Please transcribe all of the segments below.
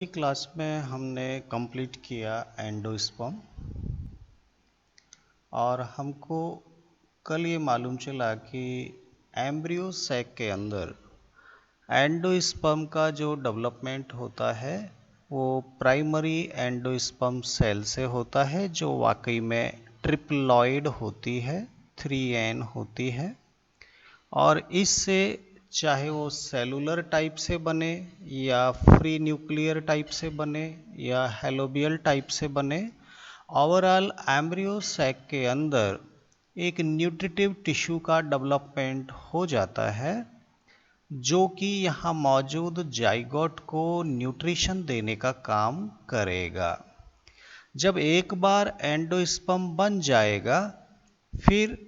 Class में हमने complete किया एंडोस्पर्म और हमको कल ये मालूम चला कि एम्ब्रियो सैक के अंदर एंडोस्पर्म का जो डेवलपमेंट होता है वो प्राइमरी एंडोस्पर्म सेल से होता है, जो वाकई में ट्रिप्लॉइड होती है, 3n होती है। और इससे चाहे वो सेलुलर टाइप से बने या फ्री न्यूक्लियर टाइप से बने या हेलोबियल टाइप से बने, ओवरऑल एम्ब्रियो सैक के अंदर एक न्यूट्रिटिव टिश्यू का डेवलपमेंट हो जाता है, जो कि यहाँ मौजूद जाइगोट को न्यूट्रिशन देने का काम करेगा। जब एक बार एंडोस्पर्म बन जाएगा, फिर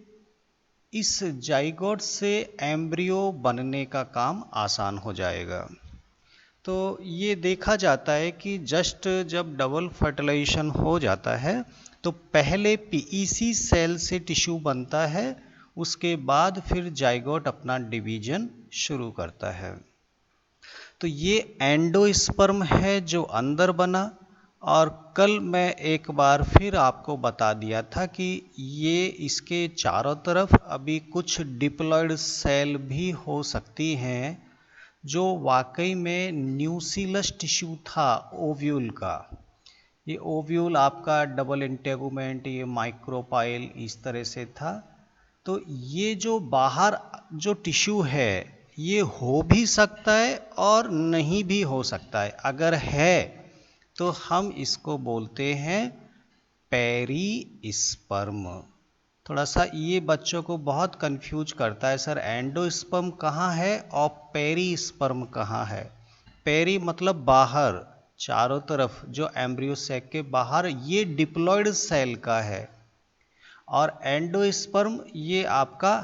इस जाइगोट से एम्ब्रियो बनने का काम आसान हो जाएगा। तो ये देखा जाता है कि जस्ट जब डबल फर्टिलाइजेशन हो जाता है तो पहले पीईसी सेल से टिश्यू बनता है, उसके बाद फिर जाइगोट अपना डिवीजन शुरू करता है। तो ये एंडोस्पर्म है जो अंदर बना, और कल मैं एक बार फिर आपको बता दिया था कि ये इसके चारों तरफ अभी कुछ डिप्लॉयड सेल भी हो सकती हैं, जो वाकई में न्यूसीलस टिश्यू था ओव्यूल का। ये ओव्यूल आपका डबल इंटेगुमेंट, ये माइक्रोपाइल इस तरह से था। तो ये जो बाहर जो टिश्यू है ये हो भी सकता है और नहीं भी हो सकता है। अगर है तो हम इसको बोलते हैं पेरीस्पर्म। थोड़ा सा ये बच्चों को बहुत कंफ्यूज करता है, सर एंडोस्पर्म कहाँ है और पेरीस्पर्म कहाँ है। पेरी मतलब बाहर, चारों तरफ जो एम्ब्रियो सैक के बाहर, ये डिप्लॉयड सेल का है, और एंडोस्पर्म ये आपका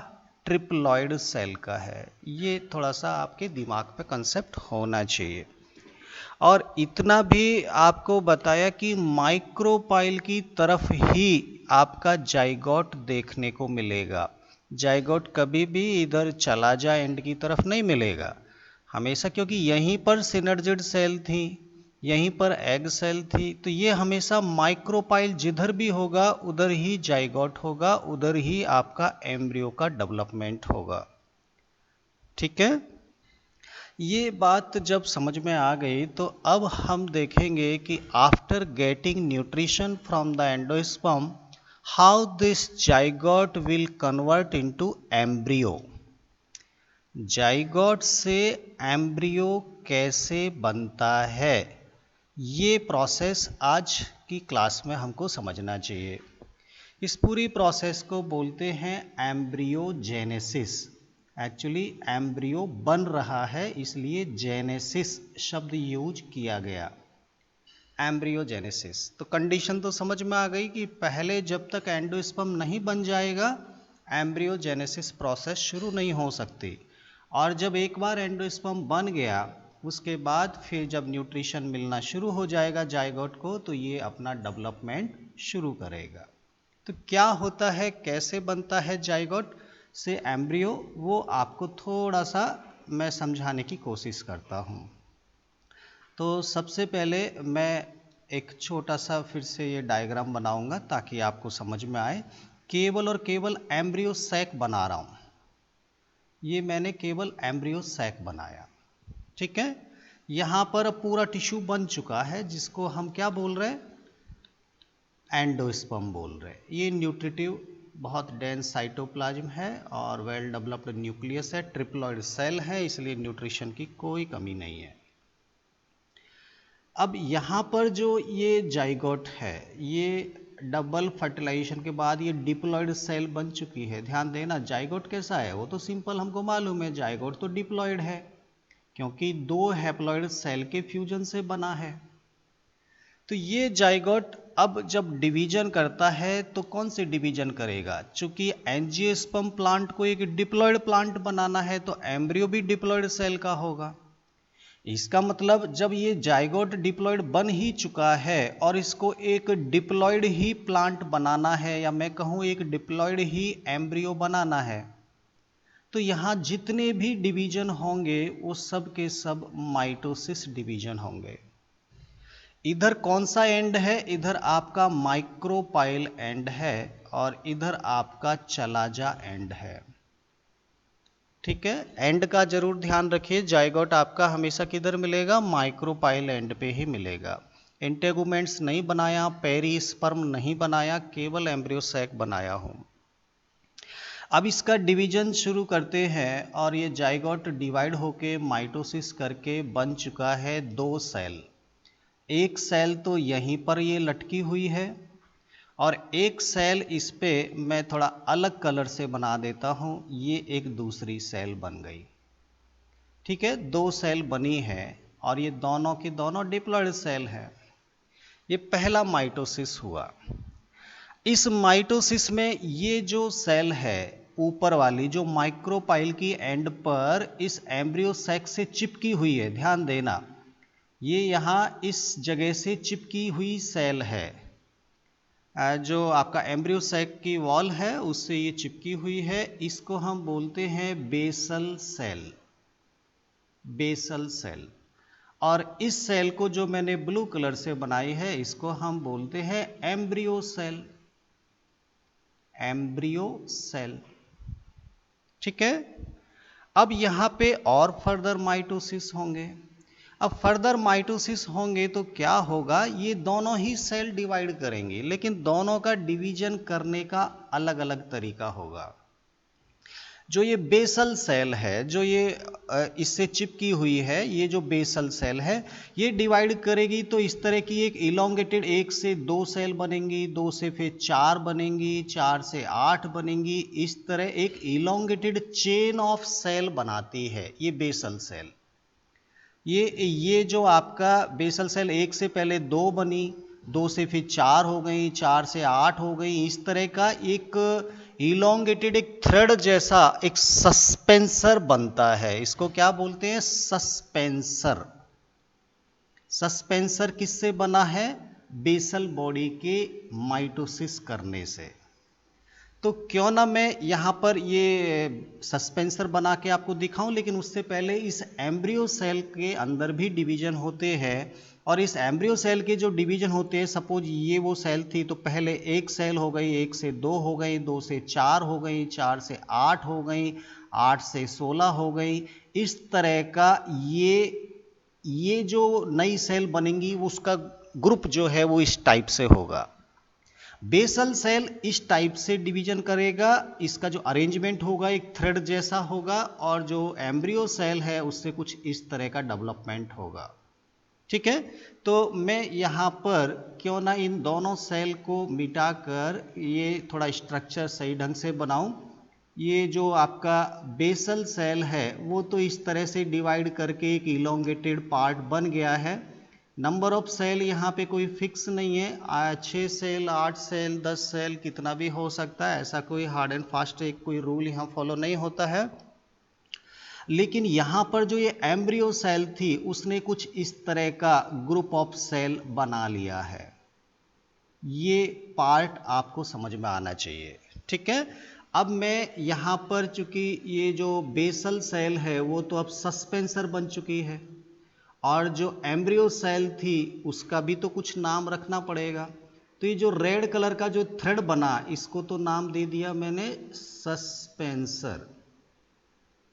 ट्रिप्लॉयड सेल का है। ये थोड़ा सा आपके दिमाग पे कंसेप्ट होना चाहिए। और इतना भी आपको बताया कि माइक्रोपाइल की तरफ ही आपका जाइगोट देखने को मिलेगा। जाइगोट कभी भी इधर चला जाए एंड की तरफ नहीं मिलेगा हमेशा, क्योंकि यहीं पर सिनर्जिड सेल थी, यहीं पर एग सेल थी। तो ये हमेशा माइक्रोपाइल जिधर भी होगा उधर ही जाइगोट होगा, उधर ही आपका एम्ब्रियो का डेवलपमेंट होगा। ठीक है, ये बात जब समझ में आ गई तो अब हम देखेंगे कि after getting nutrition from the endosperm, how this zygote will convert into embryo. Zygote से एम्ब्रियो कैसे बनता है, ये प्रोसेस आज की क्लास में हमको समझना चाहिए। इस पूरी प्रोसेस को बोलते हैं एम्ब्रियोजेनेसिस। एक्चुअली एम्ब्रियो बन रहा है, इसलिए जेनेसिस शब्द यूज किया गया, एम्ब्रियोजेनेसिस। तो कंडीशन तो समझ में आ गई कि पहले जब तक एंडोस्पर्म नहीं बन जाएगा एम्ब्रियोजेनेसिस प्रोसेस शुरू नहीं हो सकती। और जब एक बार एंडोस्पर्म बन गया, उसके बाद फिर जब न्यूट्रिशन मिलना शुरू हो जाएगा जाइगोट को, तो ये अपना डेवलपमेंट शुरू करेगा। तो क्या होता है, कैसे बनता है जाइगोट से एम्ब्रियो, वो आपको थोड़ा सा मैं समझाने की कोशिश करता हूँ। तो सबसे पहले मैं एक छोटा सा फिर से ये डायग्राम बनाऊंगा ताकि आपको समझ में आए। केवल और केवल एम्ब्रियो सैक बना रहा हूँ, ये मैंने केवल एम्ब्रियो सैक बनाया। ठीक है, यहाँ पर पूरा टिश्यू बन चुका है, जिसको हम क्या बोल रहे हैं, एंडोस्पर्म बोल रहे हैं। ये न्यूट्रिटिव बहुत डेंस साइटोप्लाज्म है और वेल डेवलप्ड न्यूक्लियस है, ट्रिप्लॉइड सेल है, इसलिए न्यूट्रिशन की कोई कमी नहीं है। अब यहाँ पर जो ये जाइगोट है, ये डबल फर्टिलाइजेशन के बाद ये डिप्लॉइड सेल बन चुकी है। ध्यान देना, जाइगोट कैसा है, वो तो सिंपल हमको मालूम है, जाइगोट तो डिप्लॉइड है, क्योंकि दो हैप्लॉइड सेल के फ्यूजन से बना है। तो ये जाइगोट अब जब डिवीजन करता है तो कौन से डिवीजन करेगा, चूंकि एंजियोस्पर्म प्लांट को एक डिप्लॉइड प्लांट बनाना है तो एम्ब्रियो भी डिप्लॉइड सेल का होगा। इसका मतलब जब ये जाइगोट डिप्लॉइड बन ही चुका है और इसको एक डिप्लॉइड ही प्लांट बनाना है, या मैं कहूँ एक डिप्लॉइड ही एम्ब्रियो बनाना है, तो यहाँ जितने भी डिवीजन होंगे वो सब के सब माइटोसिस डिवीजन होंगे। इधर कौन सा एंड है? इधर आपका माइक्रोपाइल एंड है और इधर आपका चलाजा एंड है। ठीक है, एंड का जरूर ध्यान रखिए। जाइगोट आपका हमेशा किधर मिलेगा? माइक्रोपाइल एंड पे ही मिलेगा। इंटेगुमेंट्स नहीं बनाया, पेरिस्पर्म नहीं बनाया, केवल एम्ब्रियो सैक बनाया हूं। अब इसका डिवीजन शुरू करते हैं और ये जाइगोट डिवाइड होके माइटोसिस करके बन चुका है 2 सेल। एक सेल तो यहीं पर ये लटकी हुई है और एक सेल इस पे मैं थोड़ा अलग कलर से बना देता हूं, ये एक दूसरी सेल बन गई। ठीक है, 2 सेल बनी है और ये दोनों की दोनों डिप्लॉइड सेल है। ये पहला माइटोसिस हुआ। इस माइटोसिस में ये जो सेल है ऊपर वाली, जो माइक्रोपाइल की एंड पर इस एम्ब्रियो सैक से चिपकी हुई है, ध्यान देना, ये यहाँ इस जगह से चिपकी हुई सेल है। जो आपका एम्ब्रियो सैक की वॉल है उससे ये चिपकी हुई है। इसको हम बोलते हैं बेसल सेल, बेसल सेल। और इस सेल को जो मैंने ब्लू कलर से बनाई है इसको हम बोलते हैं एम्ब्रियो सेल, एम्ब्रियो सेल। ठीक है, अब यहां पे और फर्दर माइटोसिस होंगे। अब फर्दर माइटोसिस होंगे तो क्या होगा? ये दोनों ही सेल डिवाइड करेंगे, लेकिन दोनों का डिवीजन करने का अलग अलग तरीका होगा। जो ये बेसल सेल है, जो ये इससे चिपकी हुई है, ये जो बेसल सेल है, ये डिवाइड करेगी तो इस तरह की एक इलोंगेटेड 1 से 2 सेल बनेंगी, 2 से फिर 4 बनेंगी, 4 से 8 बनेंगी। इस तरह एक इलोंगेटेड चेन ऑफ सेल बनाती है ये बेसल सेल। ये जो आपका बेसल सेल 1 से पहले 2 बनी, 2 से फिर 4 हो गई, 4 से 8 हो गई। इस तरह का एक इलोंगेटेड एक थ्रेड जैसा एक सस्पेंसर बनता है। इसको क्या बोलते हैं? सस्पेंसर। सस्पेंसर किससे बना है? बेसल बॉडी के माइटोसिस करने से। तो क्यों ना मैं यहाँ पर ये सस्पेंसर बना के आपको दिखाऊं, लेकिन उससे पहले इस एम्ब्रियो सेल के अंदर भी डिवीजन होते हैं। और इस एम्ब्रियो सेल के जो डिवीजन होते हैं, सपोज ये वो सेल थी तो पहले 1 सेल हो गई, 1 से 2 हो गई, 2 से 4 हो गई, 4 से 8 हो गई, 8 से 16 हो गई। इस तरह का ये जो नई सेल बनेंगी उसका ग्रुप जो है वो इस टाइप से होगा। बेसल सेल इस टाइप से डिवीजन करेगा, इसका जो अरेंजमेंट होगा एक थ्रेड जैसा होगा, और जो एम्ब्रियो सेल है उससे कुछ इस तरह का डेवलपमेंट होगा। ठीक है, तो मैं यहाँ पर क्यों ना इन दोनों सेल को मिटाकर ये थोड़ा स्ट्रक्चर सही ढंग से बनाऊं। ये जो आपका बेसल सेल है वो तो इस तरह से डिवाइड करके एक इलोंगेटेड पार्ट बन गया है। नंबर ऑफ सेल यहाँ पे कोई फिक्स नहीं है, 6 सेल, 8 सेल, 10 सेल, कितना भी हो सकता है। ऐसा कोई हार्ड एंड फास्ट एक कोई रूल यहाँ फॉलो नहीं होता है। लेकिन यहाँ पर जो ये एम्ब्रियो सेल थी उसने कुछ इस तरह का ग्रुप ऑफ सेल बना लिया है। ये पार्ट आपको समझ में आना चाहिए। ठीक है, अब मैं यहाँ पर चूंकि ये जो बेसल सेल है वो तो अब सस्पेंसर बन चुकी है, और जो एम्ब्रियो सेल थी उसका भी तो कुछ नाम रखना पड़ेगा। तो ये जो रेड कलर का जो थ्रेड बना इसको तो नाम दे दिया मैंने सस्पेंसर।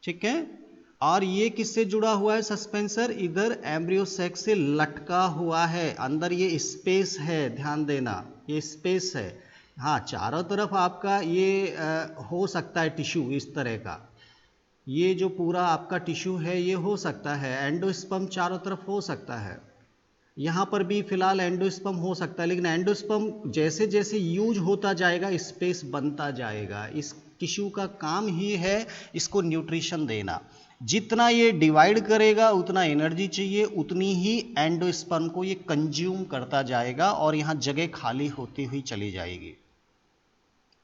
ठीक है, और ये किससे जुड़ा हुआ है सस्पेंसर? इधर एम्ब्रियो सैक से लटका हुआ है, अंदर ये स्पेस है, ध्यान देना ये स्पेस है। हाँ, चारों तरफ आपका ये हो सकता है टिश्यू इस तरह का, ये जो पूरा आपका टिश्यू है ये हो सकता है, एंडोस्पर्म चारों तरफ हो सकता है। यहाँ पर भी फिलहाल एंडोस्पर्म हो सकता है, लेकिन एंडोस्पर्म जैसे जैसे यूज होता जाएगा स्पेस बनता जाएगा। इस टिश्यू का काम ही है इसको न्यूट्रिशन देना। जितना ये डिवाइड करेगा उतना एनर्जी चाहिए, उतनी ही एंडोस्पर्म को ये कंज्यूम करता जाएगा और यहाँ जगह खाली होती हुई चली जाएगी।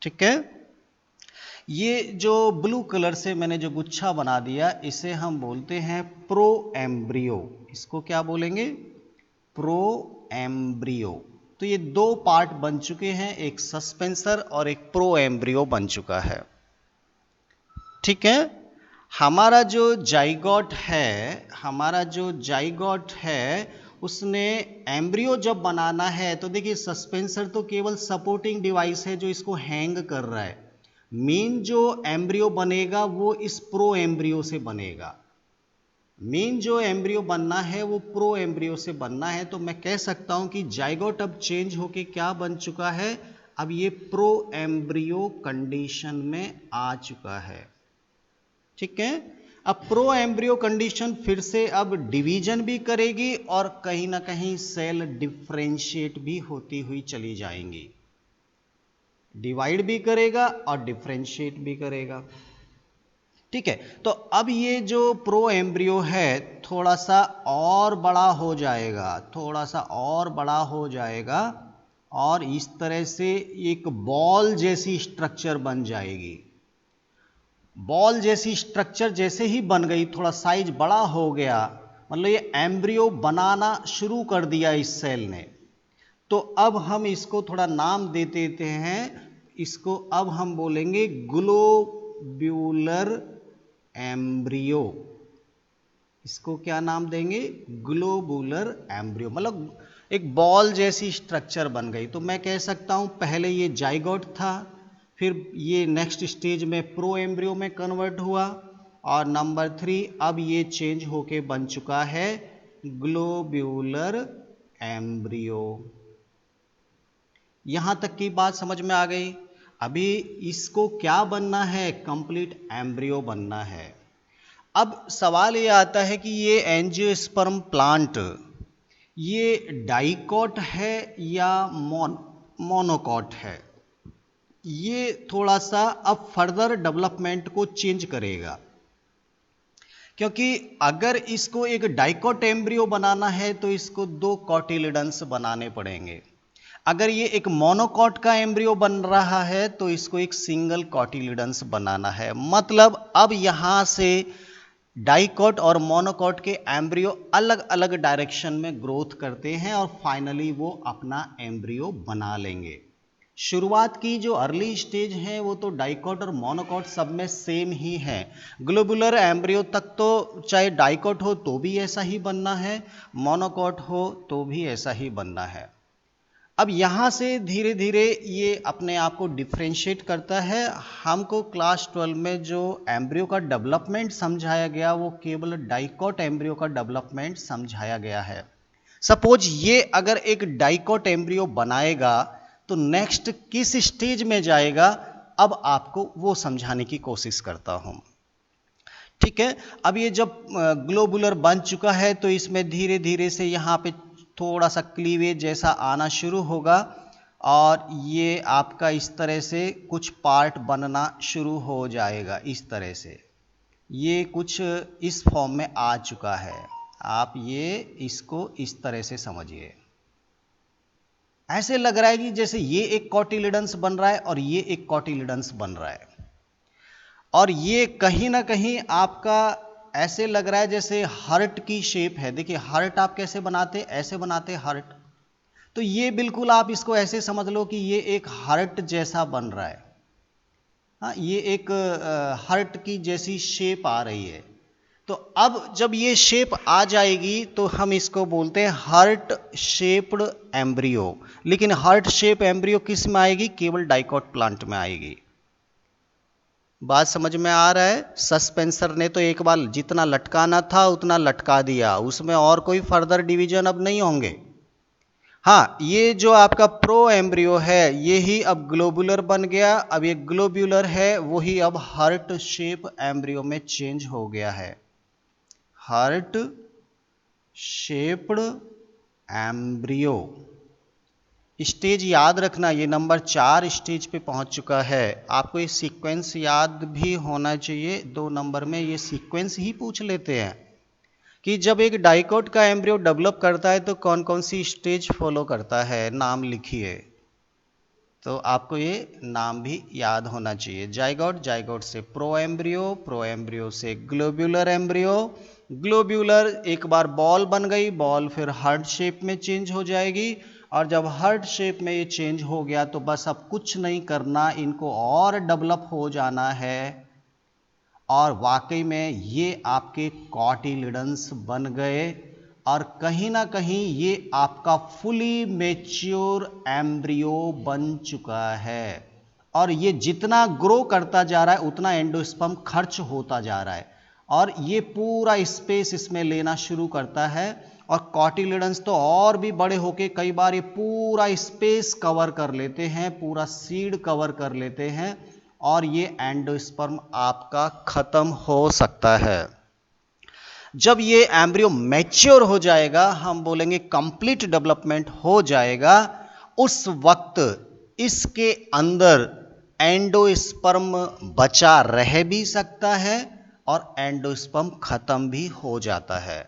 ठीक है, ये जो ब्लू कलर से मैंने जो गुच्छा बना दिया इसे हम बोलते हैं प्रो एम्ब्रियो। इसको क्या बोलेंगे? Pro embryo. तो ये 2 पार्ट बन चुके हैं, एक सस्पेंसर और एक प्रो एम्ब्रियो बन चुका है। ठीक है, हमारा जो जाइगोट है उसने एम्ब्रियो जब बनाना है तो देखिए सस्पेंसर तो केवल सपोर्टिंग डिवाइस है जो इसको हैंग कर रहा है। मेन जो एम्ब्रियो बनेगा वो इस प्रो एम्ब्रियो से बनेगा। मेन जो एम्ब्रियो बनना है वो प्रो एम्ब्रियो से बनना है। तो मैं कह सकता हूं कि जाइगोट अब चेंज होके क्या बन चुका है, अब ये प्रो एम्ब्रियो कंडीशन में आ चुका है। ठीक है, अब प्रो एम्ब्रियो कंडीशन फिर से अब डिवीजन भी करेगी और कहीं ना कहीं सेल डिफरेंशिएट भी होती हुई चली जाएंगी। डिवाइड भी करेगा और डिफरेंशिएट भी करेगा। ठीक है, तो अब ये जो प्रो एम्ब्रियो है थोड़ा सा और बड़ा हो जाएगा, थोड़ा सा और बड़ा हो जाएगा और इस तरह से एक बॉल जैसी स्ट्रक्चर बन जाएगी। बॉल जैसी स्ट्रक्चर जैसे ही बन गई, थोड़ा साइज बड़ा हो गया, मतलब ये एम्ब्रियो बनाना शुरू कर दिया इस सेल ने। तो अब हम इसको थोड़ा नाम दे देते हैं, इसको अब हम बोलेंगे ग्लोब्यूलर एम्ब्रियो। इसको क्या नाम देंगे, ग्लोबुलर एम्ब्रियो, मतलब एक बॉल जैसी स्ट्रक्चर बन गई। तो मैं कह सकता हूं पहले ये जाइगोट था, फिर ये नेक्स्ट स्टेज में प्रो एम्ब्रियो में कन्वर्ट हुआ और नंबर 3 अब ये चेंज होके बन चुका है ग्लोब्यूलर एम्ब्रियो। यहां तक की बात समझ में आ गई। अभी इसको क्या बनना है, कंप्लीट एम्ब्रियो बनना है। अब सवाल ये आता है कि ये एंजियोस्पर्म प्लांट ये डाइकॉट है या मोनोकॉट है। ये थोड़ा सा अब फर्दर डेवलपमेंट को चेंज करेगा, क्योंकि अगर इसको एक डाइकॉट एम्ब्रियो बनाना है तो इसको 2 कॉटिलिडन्स बनाने पड़ेंगे। अगर ये एक मोनोकॉट का एम्ब्रियो बन रहा है तो इसको एक सिंगल कॉटिलिडन्स बनाना है। मतलब अब यहां से डाइकॉट और मोनोकॉट के एम्ब्रियो अलग अलग डायरेक्शन में ग्रोथ करते हैं और फाइनली वो अपना एम्ब्रियो बना लेंगे। शुरुआत की जो अर्ली स्टेज है वो तो डाइकॉट और मोनोकॉट सब में सेम ही है। ग्लोबुलर एम्ब्रियो तक तो चाहे डाइकॉट हो तो भी ऐसा ही बनना है, मोनोकॉट हो तो भी ऐसा ही बनना है। अब यहां से धीरे धीरे ये अपने आप को डिफ्रेंशिएट करता है। हमको क्लास 12 में जो एम्ब्रियो का डेवलपमेंट समझाया गया वो केवल डाइकॉट एम्ब्रियो का डेवलपमेंट समझाया गया है। सपोज ये अगर एक डाइकॉट एम्ब्रियो बनाएगा तो नेक्स्ट किस स्टेज में जाएगा, अब आपको वो समझाने की कोशिश करता हूं। ठीक है, अब ये जब ग्लोबुलर बन चुका है तो इसमें धीरे धीरे से यहाँ पे थोड़ा सा क्लीवेज जैसा आना शुरू होगा और ये आपका इस तरह से कुछ पार्ट बनना शुरू हो जाएगा। इस तरह से ये कुछ इस फॉर्म में आ चुका है। आप ये इसको इस तरह से समझिए, ऐसे लग रहा है कि जैसे ये एक कॉटिलिडन्स बन रहा है और ये एक कॉटिलिडन्स बन रहा है और ये कहीं ना कहीं आपका ऐसे लग रहा है जैसे हार्ट की शेप है। देखिए हार्ट आप कैसे बनाते, ऐसे बनाते हार्ट, तो ये बिल्कुल आप इसको ऐसे समझ लो कि ये एक हार्ट जैसा बन रहा है। हाँ, ये एक हार्ट की जैसी शेप आ रही है। तो अब जब ये शेप आ जाएगी तो हम इसको बोलते हैं हार्ट शेप्ड एम्ब्रियो। लेकिन हार्ट शेप एम्ब्रियो किस में आएगी, केवल डाइकॉट प्लांट में आएगी। बात समझ में आ रहा है। सस्पेंसर ने तो एक बार जितना लटकाना था उतना लटका दिया, उसमें और कोई फर्दर डिवीजन अब नहीं होंगे। हाँ, ये जो आपका प्रो एम्ब्रियो है ये ही अब ग्लोबुलर बन गया। अब ये ग्लोब्यूलर है वही अब हार्ट शेप एम्ब्रियो में चेंज हो गया है। हार्ट शेप्ड एम्ब्रियो स्टेज याद रखना, ये नंबर 4 स्टेज पे पहुंच चुका है। आपको ये सीक्वेंस याद भी होना चाहिए। 2 नंबर में ये सीक्वेंस ही पूछ लेते हैं कि जब एक डाइकॉट का एम्ब्रियो डेवलप करता है तो कौन कौन सी स्टेज फॉलो करता है, नाम लिखिए। तो आपको ये नाम भी याद होना चाहिए। जाइगोट, जाइगोट से प्रो एम्ब्रियो, प्रो एम्ब्रियो से ग्लोब्यूलर एम्ब्रियो, ग्लोब्यूलर एक बार बॉल बन गई, बॉल फिर हार्ट शेप में चेंज हो जाएगी और जब हार्ट शेप में ये चेंज हो गया तो बस अब कुछ नहीं करना, इनको और डेवलप हो जाना है और वाकई में ये आपके कॉटिलिडन्स बन गए। और कहीं ना कहीं ये आपका फुली मैच्योर एम्ब्रियो बन चुका है। और ये जितना ग्रो करता जा रहा है उतना एंडोस्पर्म खर्च होता जा रहा है और ये पूरा स्पेस इसमें लेना शुरू करता है। और कॉटिलिडन्स तो और भी बड़े होके कई बार ये पूरा स्पेस कवर कर लेते हैं, पूरा सीड कवर कर लेते हैं और ये एंडोस्पर्म आपका खत्म हो सकता है। जब ये एम्ब्रियो मैच्योर हो जाएगा, हम बोलेंगे कंप्लीट डेवलपमेंट हो जाएगा, उस वक्त इसके अंदर एंडोस्पर्म बचा रह भी सकता है और एंडोस्पर्म खत्म भी हो जाता है।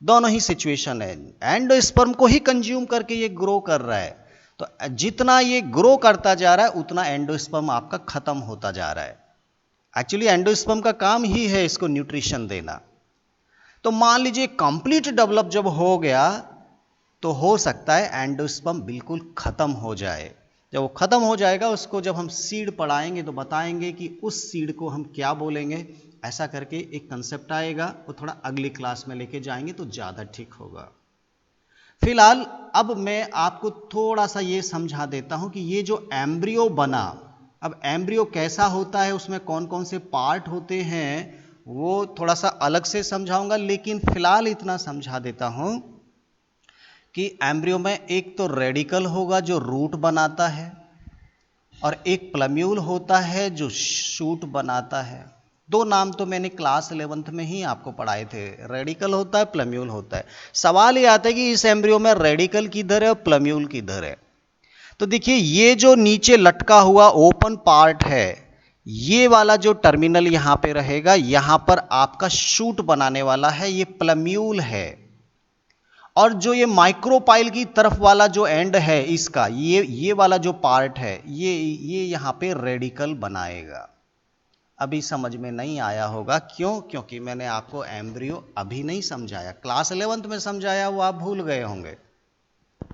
दोनों ही सिचुएशन है। एंडोस्पर्म को ही कंज्यूम करके ये ग्रो कर रहा है, तो जितना ये ग्रो करता जा रहा है उतना एंडोस्पर्म आपका खत्म होता जा रहा है। एक्चुअली एंडोस्पर्म का काम ही है इसको न्यूट्रिशन देना। तो मान लीजिए कंप्लीट डेवलप जब हो गया तो हो सकता है एंडोस्पर्म बिल्कुल खत्म हो जाए। जब वो खत्म हो जाएगा उसको जब हम सीड पढ़ाएंगे तो बताएंगे कि उस सीड को हम क्या बोलेंगे, ऐसा करके एक कंसेप्ट आएगा, वो थोड़ा अगली क्लास में लेके जाएंगे तो ज़्यादा ठीक होगा। फिलहाल अब मैं आपको थोड़ा सा ये समझा देता हूँ कि ये जो एम्ब्रियो बना, अब एम्ब्रियो कैसा होता है, उसमें कौन कौन से पार्ट होते हैं वो थोड़ा सा अलग से समझाऊंगा, लेकिन फिलहाल इतना समझा देता हूँ कि एम्ब्रियो में एक तो रेडिकल होगा जो रूट बनाता है और एक प्लम्यूल होता है जो शूट बनाता है। दो नाम तो मैंने क्लास 11th में ही आपको पढ़ाए थे, रेडिकल होता है, प्लम्यूल होता है। सवाल ये आता है कि इस एम्ब्रियो में रेडिकल किधर है और प्लम्यूल किधर है। तो देखिए ये जो नीचे लटका हुआ ओपन पार्ट है, ये वाला जो टर्मिनल यहां पे रहेगा, यहां पर आपका शूट बनाने वाला है, ये प्लम्यूल है। और जो ये माइक्रोपाइल की तरफ वाला जो एंड है इसका, ये वाला जो पार्ट है, ये यहां पे रेडिकल बनाएगा। अभी समझ में नहीं आया होगा, क्यों? क्योंकि मैंने आपको एम्ब्रियो अभी नहीं समझाया, क्लास 11th में समझाया, वो आप भूल गए होंगे।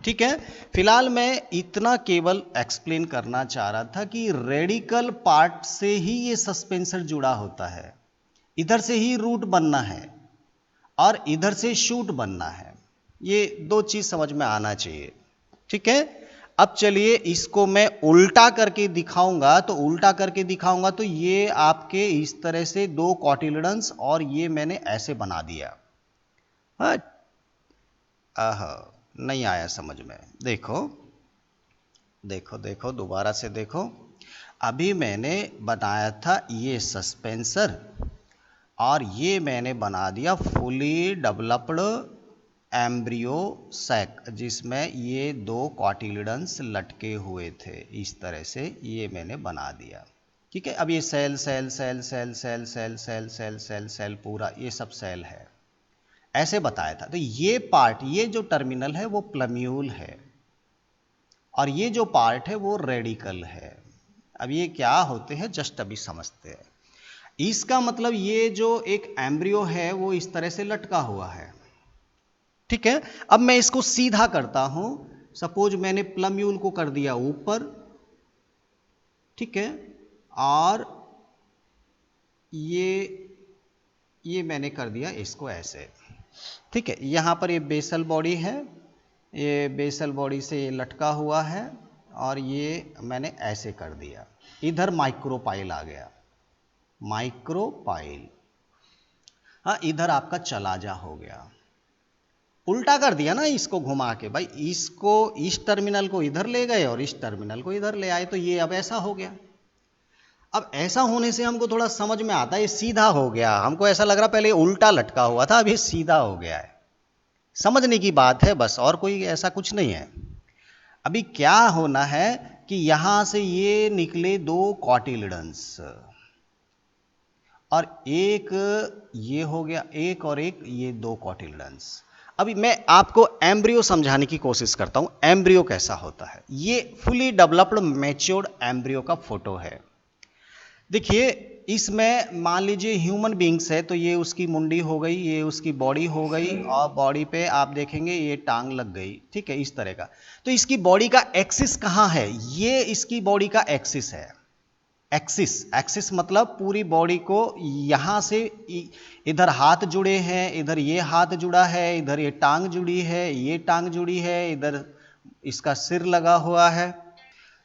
ठीक है, फिलहाल मैं इतना केवल एक्सप्लेन करना चाह रहा था कि रेडिकल पार्ट से ही ये सस्पेंसर जुड़ा होता है, इधर से ही रूट बनना है और इधर से शूट बनना है। ये दो चीज समझ में आना चाहिए। ठीक है, अब चलिए इसको मैं उल्टा करके दिखाऊंगा। तो उल्टा करके दिखाऊंगा तो ये आपके इस तरह से दो कॉटिलिडन्स और ये मैंने ऐसे बना दिया। हाँ, नहीं आया समझ में? देखो देखो देखो, दोबारा से देखो। अभी मैंने बनाया था ये सस्पेंसर और ये मैंने बना दिया फुली डेवलप्ड एम्ब्रियो सैक, जिसमें ये दो कॉटिलिडन्स लटके हुए थे। इस तरह से ये मैंने बना दिया। ठीक है, अब ये cell cell cell cell cell cell cell cell cell cell पूरा ये सब सेल है, ऐसे बताया था। तो ये पार्ट, ये जो टर्मिनल है वो प्लम्यूल है और ये जो पार्ट है वो रेडिकल है। अब ये क्या होते हैं जस्ट अभी समझते हैं। इसका मतलब ये जो एक एम्ब्रियो है वो इस तरह से लटका हुआ है। ठीक है, अब मैं इसको सीधा करता हूं। सपोज मैंने प्लम्यूल को कर दिया ऊपर, ठीक है, और ये मैंने कर दिया इसको ऐसे। ठीक है, यहां पर ये बेसल बॉडी है, ये बेसल बॉडी से ये लटका हुआ है और ये मैंने ऐसे कर दिया। इधर माइक्रोपाइल आ गया, माइक्रोपाइल। हाँ, इधर आपका चलाजा हो गया। उल्टा कर दिया ना इसको घुमा के, भाई इसको इस टर्मिनल को इधर ले गए और इस टर्मिनल को इधर ले आए, तो ये अब ऐसा हो गया। अब ऐसा होने से हमको थोड़ा समझ में आता है, ये सीधा हो गया। हमको ऐसा लग रहा पहले उल्टा लटका हुआ था, अब ये सीधा हो गया है। समझने की बात है बस, और कोई ऐसा कुछ नहीं है। अभी क्या होना है कि यहां से ये निकले दो कॉटिलिडन्स और एक ये हो गया, एक और एक ये दो कॉटिलिडन्स। अभी मैं आपको एम्ब्रियो समझाने की कोशिश करता हूं, एम्ब्रियो कैसा होता है। ये फुली डेवलप्ड मैच्योर्ड एम्ब्रियो का फोटो है। देखिए, इसमें मान लीजिए ह्यूमन बींग्स है तो ये उसकी मुंडी हो गई, ये उसकी बॉडी हो गई और बॉडी पे आप देखेंगे ये टांग लग गई। ठीक है, इस तरह का। तो इसकी बॉडी का एक्सिस कहाँ है? ये इसकी बॉडी का एक्सिस है। एक्सिस, एक्सिस मतलब पूरी बॉडी को यहाँ से इधर हाथ जुड़े हैं, इधर ये हाथ जुड़ा है, इधर ये टांग जुड़ी है, ये टांग जुड़ी है, इधर इसका सिर लगा हुआ है।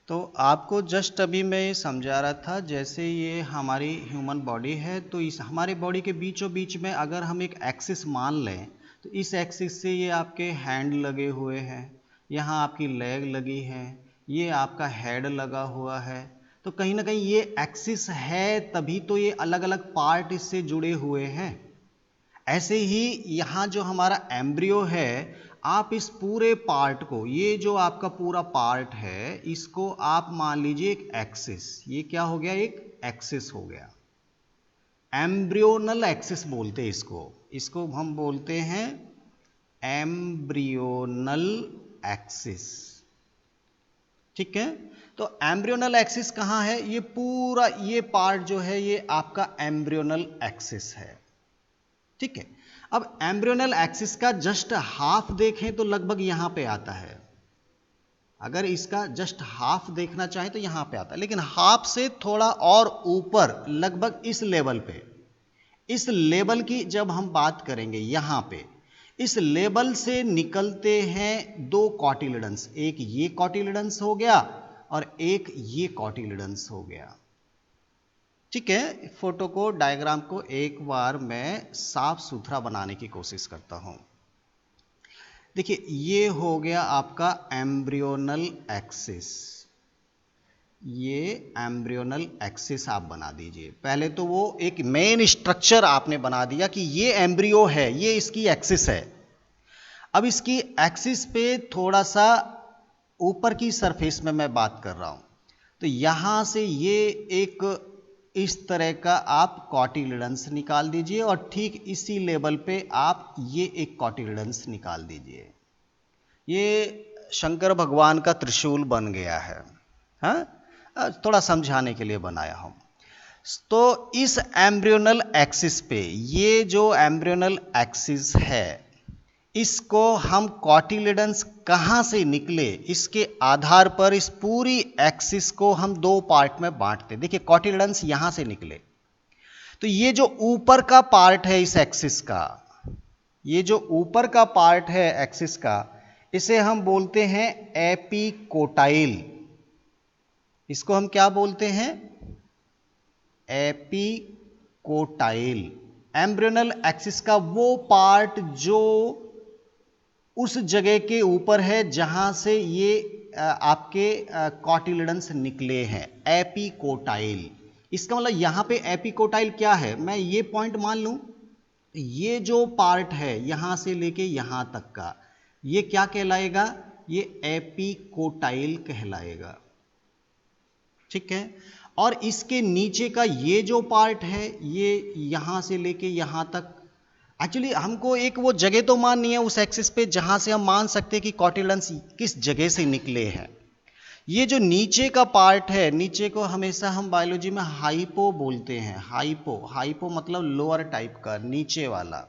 तो आपको जस्ट अभी मैं समझा रहा था, जैसे ये हमारी ह्यूमन बॉडी है, तो इस हमारे बॉडी के बीचों बीच में अगर हम एक एक्सिस मान लें, तो इस एक्सिस से ये आपके हैंड लगे हुए हैं, यहाँ आपकी लेग लगी है, ये आपका हेड लगा हुआ है। तो कहीं ना कहीं ये एक्सिस है, तभी तो ये अलग अलग पार्ट इससे जुड़े हुए हैं। ऐसे ही यहाँ जो हमारा एम्ब्रियो है, आप इस पूरे पार्ट को, ये जो आपका पूरा पार्ट है, इसको आप मान लीजिए एक एक्सिस। ये क्या हो गया? एक एक्सिस हो गया। एम्ब्रियोनल एक्सिस बोलते हैं इसको हम बोलते हैं एम्ब्रियोनल एक्सिस। ठीक है, तो एम्ब्रियोनल एक्सिस कहाँ है? ये पूरा ये पार्ट जो है, ये आपका एम्ब्रियोनल एक्सिस है। ठीक है, अब एम्ब्रियोनल एक्सिस का जस्ट हाफ देखें तो लगभग यहां पे आता है। अगर इसका जस्ट हाफ देखना चाहें तो यहां पे आता है, लेकिन हाफ से थोड़ा और ऊपर, लगभग इस लेवल पे, इस लेवल की जब हम बात करेंगे, यहां पे इस लेवल से निकलते हैं दो कॉटिलिडन्स। एक ये कॉटिलिडन्स हो गया और एक ये कॉटिलिडन्स हो गया। ठीक है, फोटो को, डायग्राम को एक बार मैं साफ सुथरा बनाने की कोशिश करता हूं। देखिए, ये हो गया आपका एम्ब्रियोनल एक्सिस। ये एम्ब्रियोनल एक्सिस आप बना दीजिए। पहले तो वो एक मेन स्ट्रक्चर आपने बना दिया कि ये एम्ब्रियो है, ये इसकी एक्सिस है। अब इसकी एक्सिस पे थोड़ा सा ऊपर की सरफेस में मैं बात कर रहा हूं, तो यहां से ये एक इस तरह का आप कॉटिलिडन्स निकाल दीजिए और ठीक इसी लेवल पे आप ये एक कॉटिलिडन्स निकाल दीजिए। ये शंकर भगवान का त्रिशूल बन गया है। हाँ, थोड़ा समझाने के लिए बनाया हूं। तो इस एम्ब्रियोनल एक्सिस पे, ये जो एम्ब्रियोनल एक्सिस है, इसको हम कॉटिलिडन्स कहां से निकले, इसके आधार पर इस पूरी एक्सिस को हम दो पार्ट में बांटते। देखिए, कॉटिलिडन्स यहां से निकले, तो ये जो ऊपर का पार्ट है इस एक्सिस का, ये जो ऊपर का पार्ट है एक्सिस का, इसे हम बोलते हैं एपिकोटाइल। इसको हम क्या बोलते हैं? एपिकोटाइल। एम्ब्रियोनल एक्सिस का वो पार्ट जो उस जगह के ऊपर है जहां से ये आपके कॉटिलिडन्स निकले हैं, एपिकोटाइल। इसका मतलब यहां पे एपिकोटाइल क्या है, मैं ये पॉइंट मान लूं, ये जो पार्ट है यहां से लेके यहां तक का, ये क्या कहलाएगा? ये एपिकोटाइल कहलाएगा। ठीक है, और इसके नीचे का ये जो पार्ट है, ये यहां से लेके यहां तक, एक्चुअली हमको एक वो जगह तो माननी है उस एक्सिस पे जहां से हम मान सकते हैं कि कॉटिलिडन्स किस जगह से निकले हैं। ये जो नीचे का पार्ट है, नीचे को हमेशा हम बायोलॉजी में हाइपो बोलते हैं। हाइपो, हाइपो मतलब लोअर टाइप का, नीचे वाला,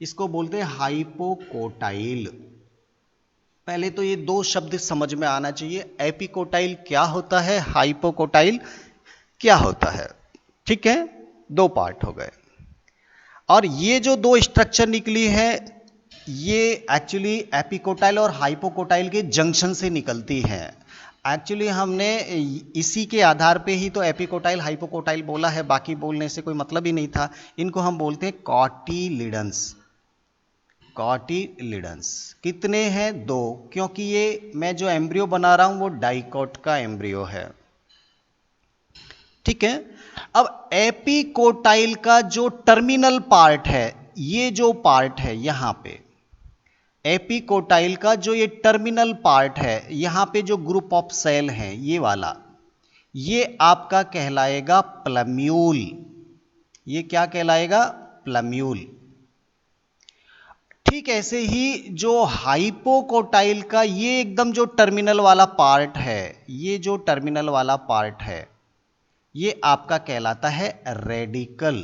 इसको बोलते हैं हाइपोकोटाइल। पहले तो ये दो शब्द समझ में आना चाहिए, एपिकोटाइल क्या होता है, हाइपोकोटाइल क्या होता है। ठीक है, दो पार्ट हो गए। और ये जो दो स्ट्रक्चर निकली है, ये एक्चुअली एपिकोटाइल और हाइपोकोटाइल के जंक्शन से निकलती है। एक्चुअली हमने इसी के आधार पे ही तो एपिकोटाइल हाइपोकोटाइल बोला है, बाकी बोलने से कोई मतलब ही नहीं था। इनको हम बोलते हैं कॉटिलिडन्स। कॉटिलिडन्स कितने हैं? दो, क्योंकि ये मैं जो एम्ब्रियो बना रहा हूं वो डाइकोट का एम्ब्रियो है। ठीक है, अब एपिकोटाइल का जो टर्मिनल पार्ट है, ये जो पार्ट है यहां पे, एपिकोटाइल का जो ये टर्मिनल पार्ट है, यहां पे जो ग्रुप ऑफ सेल हैं ये वाला, ये आपका कहलाएगा प्लम्यूल। ये क्या कहलाएगा? प्लम्यूल। ठीक ऐसे ही जो हाइपोकोटाइल का ये एकदम जो टर्मिनल वाला पार्ट है, ये जो टर्मिनल वाला पार्ट है, ये आपका कहलाता है रेडिकल।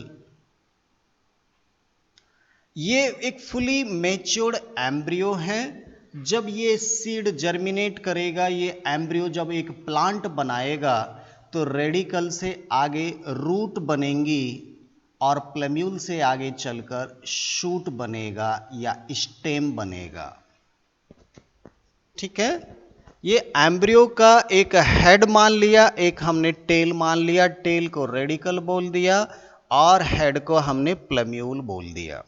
ये एक फुली मैच्योर्ड एम्ब्रियो है। जब ये सीड जर्मिनेट करेगा, ये एम्ब्रियो जब एक प्लांट बनाएगा, तो रेडिकल से आगे रूट बनेंगी और प्लेम्यूल से आगे चलकर शूट बनेगा या स्टेम बनेगा। ठीक है, ये एम्ब्रियो का एक हेड मान लिया, एक हमने टेल मान लिया। टेल को रेडिकल बोल दिया और हेड को हमने प्लेम्यूल बोल दिया।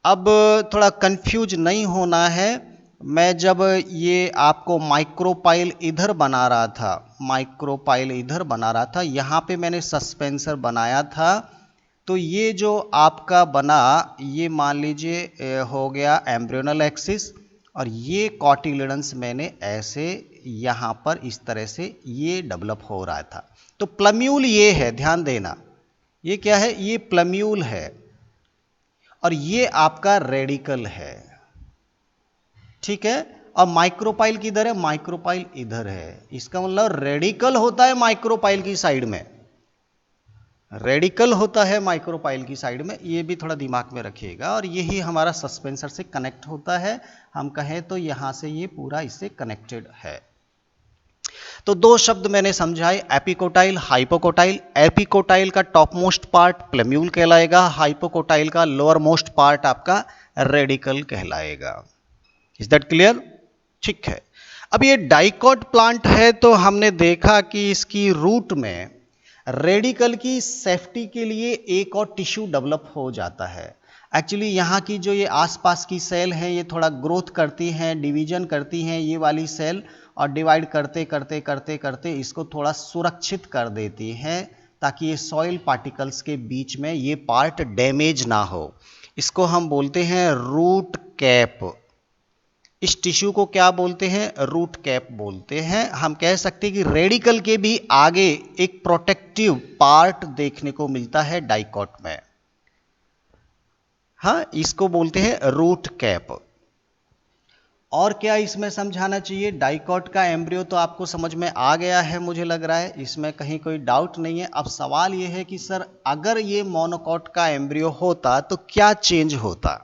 अब थोड़ा कंफ्यूज नहीं होना है। मैं जब ये आपको माइक्रोपाइल इधर बना रहा था, माइक्रोपाइल इधर बना रहा था, यहाँ पे मैंने सस्पेंसर बनाया था। तो ये जो आपका बना, ये मान लीजिए हो गया एम्ब्रियोनल एक्सिस, और ये कॉटिलिडन्स मैंने ऐसे यहाँ पर इस तरह से ये डेवलप हो रहा था। तो प्लेम्यूल ये है, ध्यान देना, ये क्या है, ये प्लेम्यूल है और ये आपका रेडिकल है। ठीक है, और माइक्रोपाइल किधर है, माइक्रोपाइल इधर है। इसका मतलब रेडिकल होता है माइक्रोपाइल की साइड में, रेडिकल होता है माइक्रोपाइल की साइड में, ये भी थोड़ा दिमाग में रखिएगा। और यही हमारा सस्पेंसर से कनेक्ट होता है, हम कहें तो यहां से ये पूरा इससे कनेक्टेड है। तो दो शब्द मैंने समझाए, एपिकोटाइल, हाइपोकोटाइल। एपिकोटाइल का टॉप मोस्ट पार्ट प्लेम्यूल कहलाएगा, हाइपोकोटाइल का लोअर मोस्ट पार्ट आपका रेडिकल कहलाएगा। Is that clear? ठीक है। अब ये डाइकॉट प्लांट है, तो हमने देखा कि इसकी रूट में रेडिकल की सेफ्टी के लिए एक और टिश्यू डेवलप हो जाता है। एक्चुअली यहाँ की जो ये आसपास की सेल हैं, ये थोड़ा ग्रोथ करती हैं, डिवीजन करती हैं ये वाली सेल, और डिवाइड करते करते करते करते इसको थोड़ा सुरक्षित कर देती हैं, ताकि ये सॉइल पार्टिकल्स के बीच में ये पार्ट डैमेज ना हो। इसको हम बोलते हैं रूट कैप। इस टिश्यू को क्या बोलते हैं, रूट कैप बोलते हैं। हम कह सकते हैं कि रेडिकल के भी आगे एक प्रोटेक्टिव पार्ट देखने को मिलता है डाइकॉट में। हाँ, इसको बोलते हैं रूट कैप। और क्या इसमें समझाना चाहिए? डाइकॉट का एम्ब्रियो तो आपको समझ में आ गया है, मुझे लग रहा है, इसमें कहीं कोई डाउट नहीं है। अब सवाल यह है कि सर अगर ये मोनोकॉट का एम्ब्रियो होता तो क्या चेंज होता?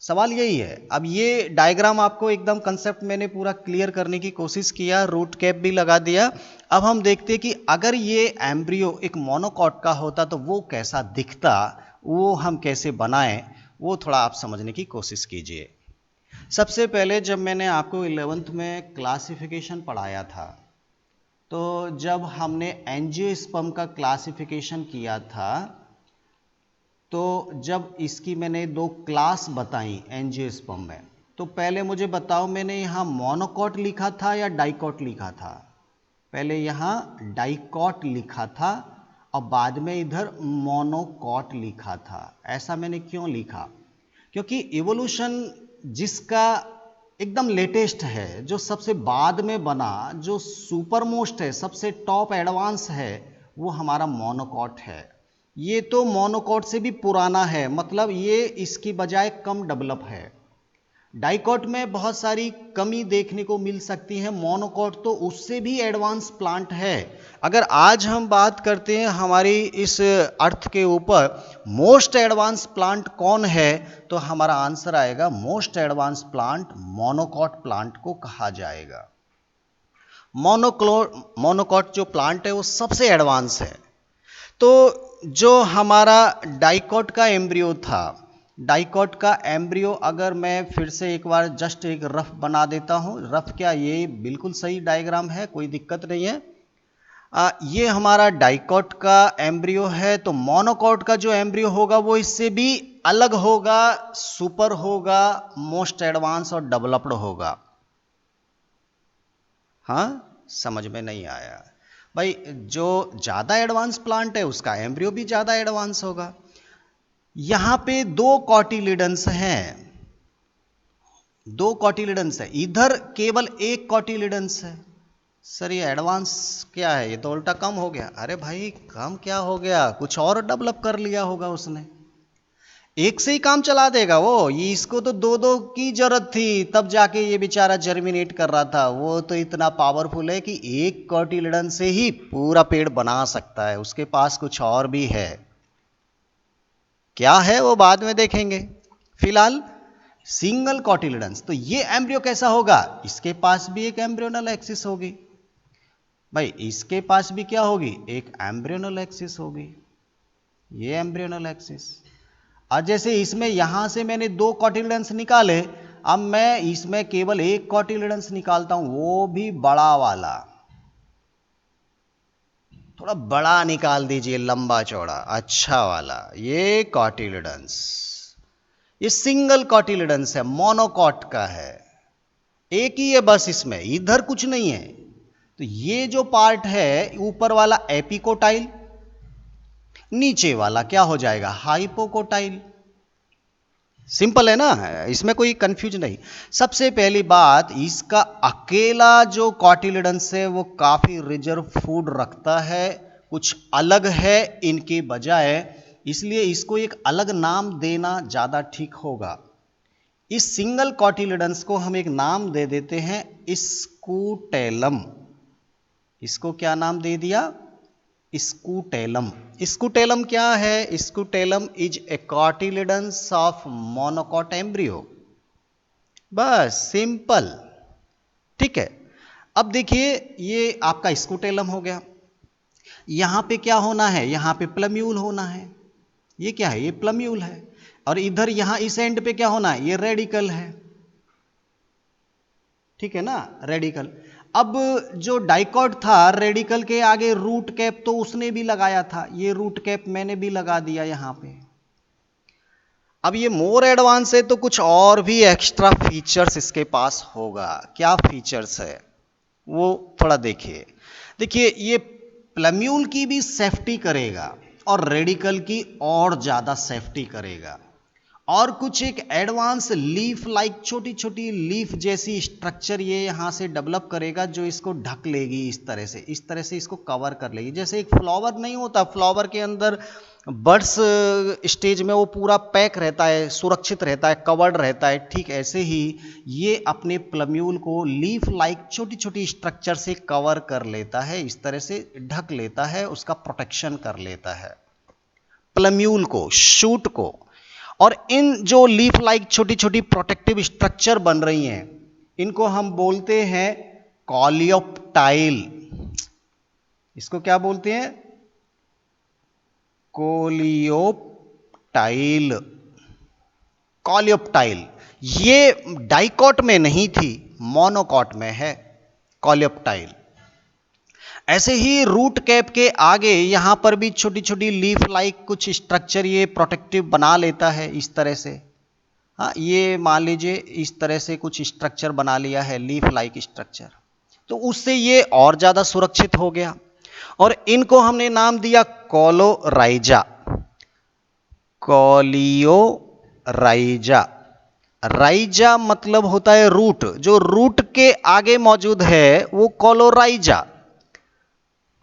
सवाल यही है। अब ये डायग्राम आपको एकदम कंसेप्ट मैंने पूरा क्लियर करने की कोशिश किया, रूट कैप भी लगा दिया। अब हम देखते हैं कि अगर ये एम्ब्रियो एक मोनोकॉट का होता तो वो कैसा दिखता, वो हम कैसे बनाएं, वो थोड़ा आप समझने की कोशिश कीजिए। सबसे पहले जब मैंने आपको 11th में क्लासिफिकेशन पढ़ाया था, तो जब हमने एंजियोस्पर्म का क्लासिफिकेशन किया था, तो जब इसकी मैंने दो क्लास बताई एंजियोस्पर्म में, तो पहले मुझे बताओ, मैंने यहाँ मोनोकॉट लिखा था या डाइकॉट लिखा था? पहले यहाँ डाइकॉट लिखा था और बाद में इधर मोनोकॉट लिखा था। ऐसा मैंने क्यों लिखा? क्योंकि इवोल्यूशन जिसका एकदम लेटेस्ट है, जो सबसे बाद में बना, जो सुपर मोस्ट है, सबसे टॉप एडवांस है, वो हमारा मोनोकॉट है। ये तो मोनोकॉट से भी पुराना है, मतलब ये इसकी बजाय कम डेवलप है। डाइकॉट में बहुत सारी कमी देखने को मिल सकती है, मोनोकॉट तो उससे भी एडवांस प्लांट है। अगर आज हम बात करते हैं हमारी इस अर्थ के ऊपर मोस्ट एडवांस प्लांट कौन है, तो हमारा आंसर आएगा most advance plant monocot plant को कहा जाएगा। मोनोकॉट जो प्लांट है वो सबसे एडवांस है। तो जो हमारा डाइकॉट का एम्ब्रियो था, डाइकॉट का एम्ब्रियो अगर मैं फिर से एक बार जस्ट एक रफ बना देता हूँ, रफ क्या, ये बिल्कुल सही डायग्राम है, कोई दिक्कत नहीं है। ये हमारा डाइकॉट का एम्ब्रियो है। तो मोनोकॉट का जो एम्ब्रियो होगा वो इससे भी अलग होगा, सुपर होगा, मोस्ट एडवांस और डेवलप्ड होगा। हाँ, समझ में नहीं आया भाई? जो ज्यादा एडवांस प्लांट है उसका एम्ब्रियो भी ज्यादा एडवांस होगा। यहां पे दो कॉटिलिडन्स हैं, दो कॉटिलिडन्स है, इधर केवल एक कॉटिलिडन्स है। सर ये एडवांस क्या है, ये तो उल्टा कम हो गया। अरे भाई कम क्या हो गया, कुछ और डेवलप कर लिया होगा उसने। एक से ही काम चला देगा वो, ये इसको तो दो दो की जरूरत थी, तब जाके ये बेचारा जर्मिनेट कर रहा था। वो तो इतना पावरफुल है कि एक कॉटिलिडन से ही पूरा पेड़ बना सकता है, उसके पास कुछ और भी है। क्या है वो बाद में देखेंगे, फिलहाल सिंगल कॉटिलिडन्स। तो ये एम्ब्रियो कैसा होगा, इसके पास भी एक एम्ब्रियोनल एक्सिस होगी, भाई इसके पास भी क्या होगी, एक एम्ब्रियोनल एक्सिस होगी, ये एम्ब्रियोनल एक्सिस। और जैसे इसमें यहां से मैंने 2 कॉटिलिडन्स निकाले, अब मैं इसमें केवल एक कॉटिलिडन्स निकालता हूं, वो भी बड़ा वाला, थोड़ा बड़ा निकाल दीजिए, लंबा चौड़ा अच्छा वाला, ये कॉटिलिडन्स, ये सिंगल कॉटिलिडन्स है, मोनोकॉट का है, एक ही है बस, इसमें इधर कुछ नहीं है। तो ये जो पार्ट है ऊपर वाला एपिकोटाइल, नीचे वाला क्या हो जाएगा, हाइपोकोटाइल। सिंपल है ना, इसमें कोई कंफ्यूजन नहीं। सबसे पहली बात, इसका अकेला जो कॉटिलिडन्स है वो काफी रिजर्व फूड रखता है, कुछ अलग है इनके बजाय, इसलिए इसको एक अलग नाम देना ज्यादा ठीक होगा। इस सिंगल कॉटिलिडन्स को हम एक नाम दे देते हैं स्कूटेलम। इसको क्या नाम दे दिया, स्कूटेलम। स्कूटेलम क्या है, scutellum is a cotyledons of monocot embryo, बस सिंपल। ठीक है, अब देखिए ये आपका स्कूटेलम हो गया, यहां पे क्या होना है, यहां पे प्लम्यूल होना है, ये क्या है, ये प्लम्यूल है, और इधर यहां इस एंड पे क्या होना है, ये रेडिकल है, ठीक है ना, रेडिकल। अब जो डाइकॉट था, रेडिकल के आगे रूट कैप तो उसने भी लगाया था, ये रूट कैप मैंने भी लगा दिया यहां पे। अब ये मोर एडवांस है तो कुछ और भी एक्स्ट्रा फीचर्स इसके पास होगा, क्या फीचर्स है वो थोड़ा देखिए। देखिए ये प्लम्यूल की भी सेफ्टी करेगा और रेडिकल की और ज्यादा सेफ्टी करेगा, और कुछ एक एडवांस लीफ लाइक छोटी छोटी लीफ जैसी स्ट्रक्चर ये यहां से डेवलप करेगा, जो इसको ढक लेगी, इस तरह से इसको कवर कर लेगी। जैसे एक फ्लावर नहीं होता, फ्लावर के अंदर बड्स स्टेज में वो पूरा पैक रहता है, सुरक्षित रहता है, कवर्ड रहता है, ठीक ऐसे ही ये अपने प्लम्यूल को लीफ लाइक छोटी छोटी स्ट्रक्चर से कवर कर लेता है, इस तरह से ढक लेता है, उसका प्रोटेक्शन कर लेता है प्लम्यूल को, शूट को। और इन जो लीफ लाइक छोटी छोटी प्रोटेक्टिव स्ट्रक्चर बन रही हैं, इनको हम बोलते हैं कॉलियोप्टाइल। इसको क्या बोलते हैं, कोलियोप्टाइल, कॉलियोप्टाइल। ये डाइकॉट में नहीं थी, मोनोकॉट में है कॉलियोप्टाइल। ऐसे ही रूट कैप के आगे यहां पर भी छोटी छोटी लीफ लाइक कुछ स्ट्रक्चर ये प्रोटेक्टिव बना लेता है, इस तरह से। हाँ, ये मान लीजिए इस तरह से कुछ स्ट्रक्चर बना लिया है, लीफ लाइक स्ट्रक्चर, तो उससे ये और ज्यादा सुरक्षित हो गया। और इनको हमने नाम दिया कोलोराइजा, कोलियोराइजा। राइजा मतलब होता है रूट, जो रूट के आगे मौजूद है वो कोलोराइजा,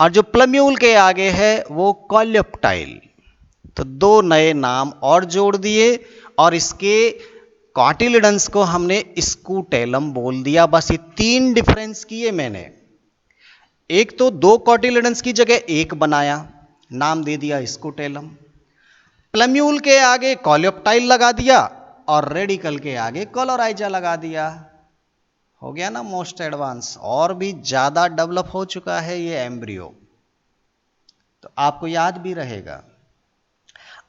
और जो प्लम्यूल के आगे है वो कॉलियोप्टाइल। तो 2 नए नाम और जोड़ दिए, और इसके कॉटिलिडन्स को हमने स्कूटेलम बोल दिया। बस ये 3 डिफरेंस किए मैंने, एक तो 2 कॉटिलिडन्स की जगह 1 बनाया, नाम दे दिया स्कूटेलम, प्लम्यूल के आगे कॉलियोप्टाइल लगा दिया, और रेडिकल के आगे कोलोराइजा लगा दिया। हो गया ना मोस्ट एडवांस, और भी ज्यादा डेवलप हो चुका है ये एम्ब्रियो, तो आपको याद भी रहेगा।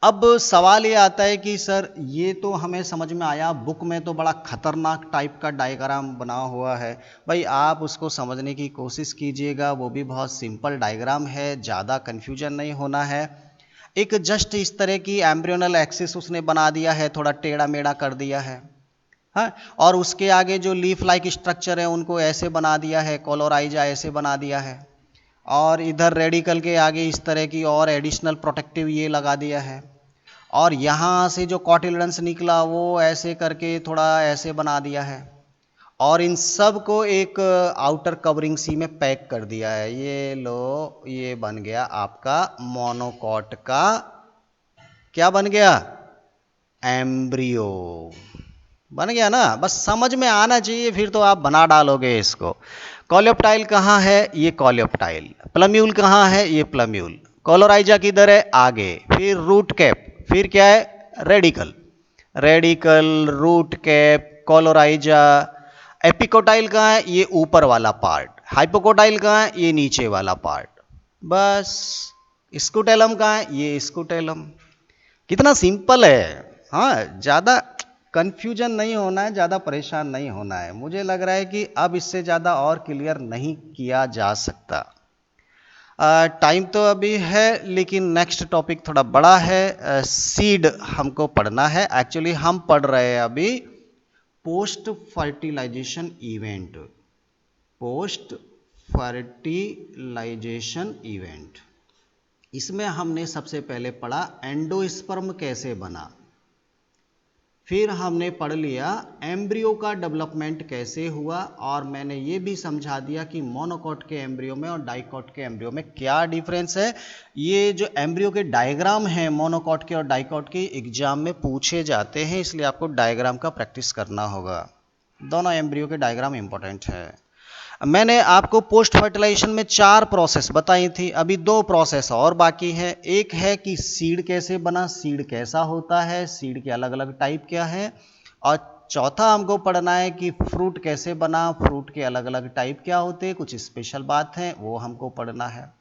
अब सवाल ये आता है कि सर ये तो हमें समझ में आया, बुक में तो बड़ा खतरनाक टाइप का डायग्राम बना हुआ है। भाई आप उसको समझने की कोशिश कीजिएगा, वो भी बहुत सिंपल डायग्राम है, ज़्यादा कन्फ्यूजन नहीं होना है। एक जस्ट इस तरह की एम्ब्रियोनल एक्सिस उसने बना दिया है, थोड़ा टेढ़ा मेढ़ा कर दिया है, हाँ, और उसके आगे जो लीफ लाइक स्ट्रक्चर है उनको ऐसे बना दिया है, कोलोराइजा ऐसे बना दिया है, और इधर रेडिकल के आगे इस तरह की और एडिशनल प्रोटेक्टिव ये लगा दिया है, और यहाँ से जो कॉटिलिडन्स निकला वो ऐसे करके थोड़ा ऐसे बना दिया है, और इन सब को एक आउटर कवरिंग सी में पैक कर दिया है। ये लो, ये बन गया आपका मोनोकॉट का, क्या बन गया, एम्ब्रियो बन गया ना। बस समझ में आना चाहिए, फिर तो आप बना डालोगे इसको। कॉलियोप्टाइल कहाँ है, ये कॉलियोप्टाइल। प्लम्यूल कहाँ है, ये प्लम्यूल। कोलोराइजा किधर है, आगे। फिर रूट कैप, फिर क्या है, radicle, radicle, root cap, coleorhiza. Epicotyl कहाँ है, ये ऊपर वाला पार्ट। हाइपोकोटाइल कहाँ है, ये नीचे वाला पार्ट, बस। स्कूटेलम कहाँ है, ये स्कूटेलम। कितना सिंपल है। हाँ, ज़्यादा कंफ्यूजन नहीं होना है, ज़्यादा परेशान नहीं होना है। मुझे लग रहा है कि अब इससे ज़्यादा और क्लियर नहीं किया जा सकता। टाइम तो अभी है, लेकिन नेक्स्ट टॉपिक थोड़ा बड़ा है। सीड हमको पढ़ना है। एक्चुअली हम पढ़ रहे हैं अभी post fertilization event. Post fertilization event, इसमें हमने सबसे पहले पढ़ा एंडोस्पर्म कैसे बना, फिर हमने पढ़ लिया एम्ब्रियो का डेवलपमेंट कैसे हुआ, और मैंने ये भी समझा दिया कि मोनोकॉट के एम्ब्रियो में और डाइकॉट के एम्ब्रियो में क्या डिफरेंस है। ये जो एम्ब्रियो के डायग्राम हैं मोनोकॉट के और डाइकॉट के, एग्जाम में पूछे जाते हैं, इसलिए आपको डायग्राम का प्रैक्टिस करना होगा। दोनों एम्ब्रियो के डायग्राम इंपॉर्टेंट है। मैंने आपको पोस्ट फर्टिलाइजेशन में 4 प्रोसेस बताई थी, अभी 2 प्रोसेस और बाकी है। एक है कि सीड कैसे बना, सीड कैसा होता है, सीड के अलग अलग टाइप क्या है, और चौथा हमको पढ़ना है कि फ्रूट कैसे बना, फ्रूट के अलग अलग टाइप क्या होते हैं, कुछ स्पेशल बात है वो हमको पढ़ना है।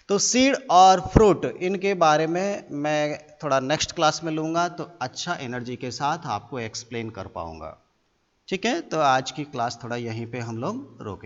तो सीड और फ्रूट इनके बारे में मैं थोड़ा नेक्स्ट क्लास में लूँगा, तो अच्छा एनर्जी के साथ आपको एक्सप्लेन कर पाऊँगा। ठीक है, तो आज की क्लास थोड़ा यहीं पे हम लोग रोकें।